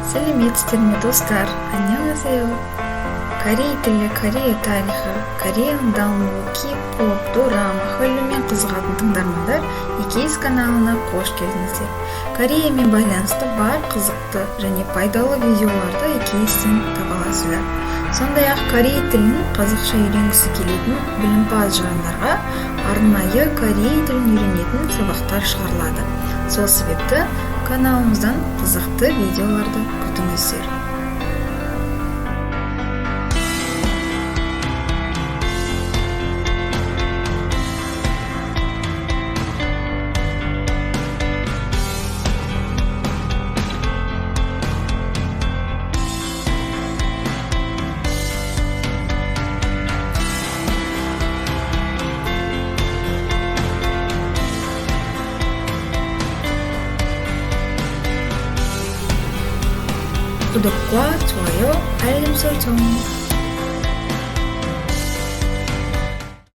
сәлеметсіздер ме достар? 안녕하세요. Корей тілі, Корея тарихы, Кореяның дамуы, кей-поп, дорама, хәллумен қызығатын тыңдармандар Екейс каналына қош келдіңіздер. Кореямен байланысты бар қызықты және пайдалы видеоларды Екейстен таба аласыздар. Сондай-ақ Корей тілін қазақша үйренгісі келетін білімпаз жандарға арнайы Корей тілін үйренетін сабақтар шығарылады. Сол себепті каналымыздан қызықты видеоларды күтіңіздер. 구독과 좋아요, 알림 설정